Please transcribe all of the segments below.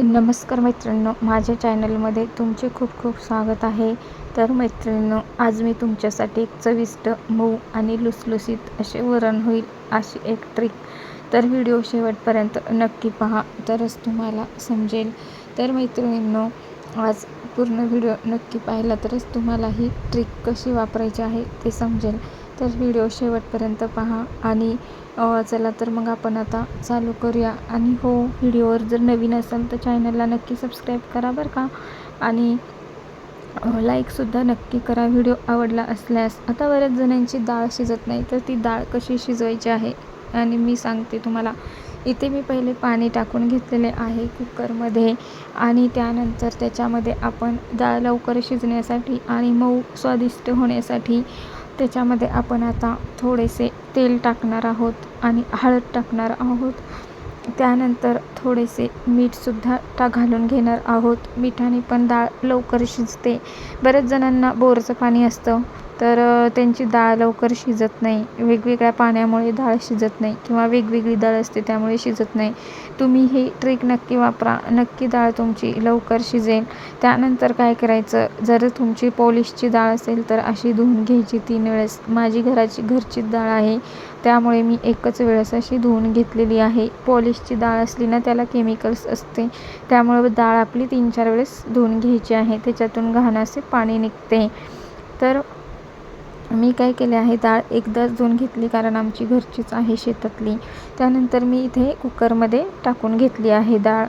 नमस्कार मैत्रिणींनो, माझ्या चॅनलमध्ये तुमचे खूप खूप स्वागत आहे. तर मैत्रिणींनो, आज मी तुमच्यासाठी एक चविष्ट, मऊ आणि लुसलुसीत असे वरण होईल अशी एक ट्रिक. तर व्हिडिओ शेवटपर्यंत नक्की पहा, तरच तुम्हाला समजेल. तर मैत्रिणींनो, आज पूर्ण व्हिडिओ नक्की पाहिला तरच तुम्हाला ही ट्रिक कशी वापरायची आहे ते समजेल. तर व्हिडिओ शेवटपर्यंत पहा आणि चला तर मग आपण आता चालू करूया. आणि हो, व्हिडिओवर जर नवीन असाल तर चॅनलला नक्की सबस्क्राईब करा बरं का, आणि लाईकसुद्धा नक्की करा व्हिडिओ आवडला असल्यास. आता बऱ्याच जणांची डाळ शिजत नाही, तर ती डाळ कशी शिजवायची आहे आणि मी सांगते तुम्हाला. इथे मी पहिले पाणी टाकून घेतलेले आहे कुकरमध्ये, आणि त्यानंतर त्याच्यामध्ये आपण डाळ लवकर शिजण्यासाठी आणि मऊ स्वादिष्ट होण्यासाठी त्याच्यामध्ये आपण आता थोडेसे तेल टाकणार आहोत आणि हळद टाकणार आहोत. त्यानंतर थोडेसे मीठसुद्धा घालून घेणार आहोत. मिठाने पण डाळ लवकर शिजते. बऱ्याच जणांना बोरचं पाणी असतं, तर त्यांची डाळ लवकर शिजत नाही. वेगवेगळ्या पाण्यामुळे डाळ शिजत नाही, किंवा वेगवेगळी डाळ असते त्यामुळे शिजत नाही. तुम्ही ही ट्रिक नक्की वापरा, नक्की डाळ तुमची लवकर शिजेल. त्यानंतर काय करायचं, जर तुमची पॉलिशची डाळ असेल तर अशी धुवून घ्यायची 3 वेळेस. माझी घरचीच डाळ आहे, त्यामुळे मी एकच वेळेस अशी धुवून घेतलेली आहे. पॉलिशची डाळ असली ना, त्याला केमिकल्स असते, त्यामुळे डाळ आपली 3-4 वेळेस धुवून घ्यायची आहे. त्याच्यातून घाणाचे पाणी निघते. तर मी काय केले आहे, डाळ एकदाच धुवून घेतली, कारण आमची घरचीच आहे शेतातली. त्यानंतर मी इथे कुकरमध्ये टाकून घेतली आहे डाळ.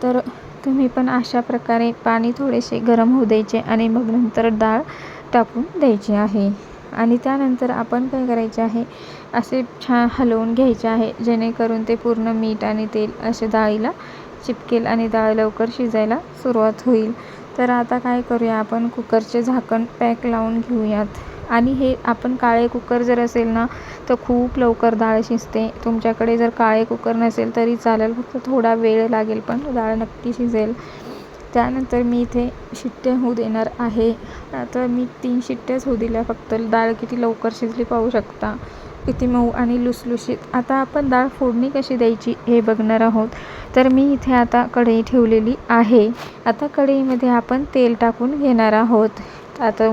तर तुम्ही पण अशा प्रकारे पाणी थोडेसे गरम होऊ द्यायचे आणि मग नंतर डाळ टाकून द्यायची आहे. आणि त्यानंतर आपण काय करायचे आहे, असे छान हलवून घ्यायचे आहे, जेणेकरून ते पूर्ण मीठ आणि तेल असे डाळीला चिपकेल आणि डाळ लवकर शिजायला सुरुवात होईल. तर आता काय करूया, आपण कुकरचे झाकण पॅक लावून घेऊयात. आणि हे आपण काळे कुकर जर असेल ना, तर खूप लवकर डाळ शिजते. तुमच्याकडे जर काळे कुकर नसेल तरी चालेल, फक्त थोडा वेळ लागेल, पण डाळ नक्की शिजेल. त्यानंतर मी इथे शिट्ट्या होऊ देणार आहे. आता मी 3 शिट्ट्याच होऊ दिल्या फक्त. डाळ किती लवकर शिजली पाहू शकता, किती मऊ आणि लुसलुशीत. आता आपण डाळ फोडणी कशी द्यायची हे बघणार आहोत. तर मी इथे आता कढई ठेवलेली आहे. आता कढईमध्ये आपण तेल टाकून घेणार आहोत. आता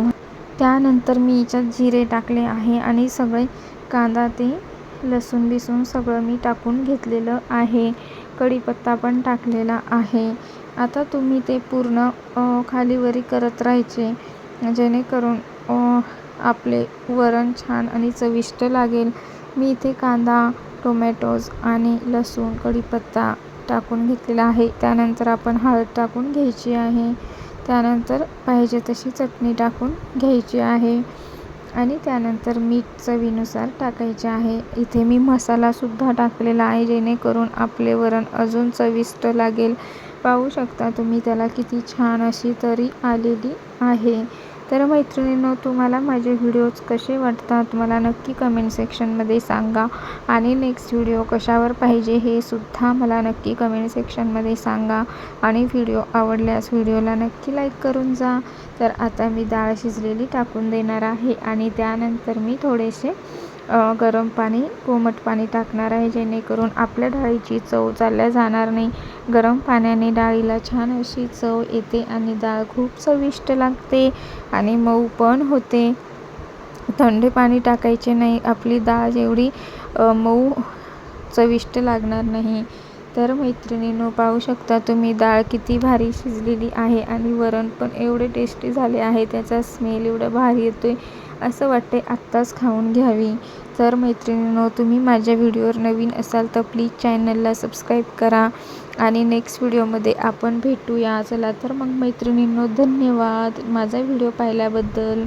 त्यानंतर मी याच्यात जिरे टाकले आहे, आणि सगळे कांदा ते लसूण बिसून सगळं मी टाकून घेतलेलं आहे. कढीपत्ता पण टाकलेला आहे. आता तुम्ही ते पूर्ण खालीवरी करत राहायचे, जेणेकरून आपले वरण छान आणि चविष्ट लागेल. मी इथे कांदा, टोमॅटोज आणि लसूण, कढीपत्ता टाकून घेतलेला आहे. त्यानंतर आपण हळद टाकून घ्यायची आहे. त्यानंतर पाहिजे तशी चटणी टाकून घ्यायची आहे, आणि त्यानंतर मीठ चवीनुसार टाकायचे आहे. इथे मी मसालासुद्धा टाकलेला आहे, जेणेकरून आपले वरण अजून चविष्ट लागेल. पाहू शकता तुम्ही त्याला किती छान अशी तरी आलेली आहे. तर मैत्रिणींनो, तुम्हाला माझे व्हिडिओज कसे वाटतात मला नक्की कमेंट सेक्शनमध्ये सांगा, आणि नेक्स्ट व्हिडिओ कशावर पाहिजे हे सुद्धा मला नक्की कमेंट सेक्शनमध्ये सांगा. आणि व्हिडिओ आवडल्यास व्हिडिओला नक्की लाईक करून जा. तर आता मी डाळ शिजलेली टाकून देणार आहे, आणि त्यानंतर मी थोडेसे गरम पाणी, कोमट पाणी टाकणार आहे, जेणेकरून आपल्या डाळीची चव चालल्या जाणार नाही. गरम पाण्याने डाळीला छान अशी चव येते, आणि डाळ खूप चविष्ट लागते आणि मऊ पण होते. थंड पाणी टाकायचे नाही, आपली डाळ जेवढी मऊ चविष्ट लागणार नाही. तर मैत्रिणींनो, पाहू शकता तुम्ही डाळ किती भारी शिजलेली आहे, आणि वरण पण एवढे टेस्टी झाले आहे. त्याचा स्मेल एवढा भारी येतोय, असं वाटते आत्ताच खाऊन घ्यावी. तर मैत्रिणींनो, तुम्ही माझ्या व्हिडिओवर नवीन असाल तर प्लीज चॅनलला सबस्क्राईब करा, आणि नेक्स्ट व्हिडिओमध्ये आपण भेटूया. चला तर मग मैत्रिणींनो, धन्यवाद माझा व्हिडिओ पाहिल्याबद्दल.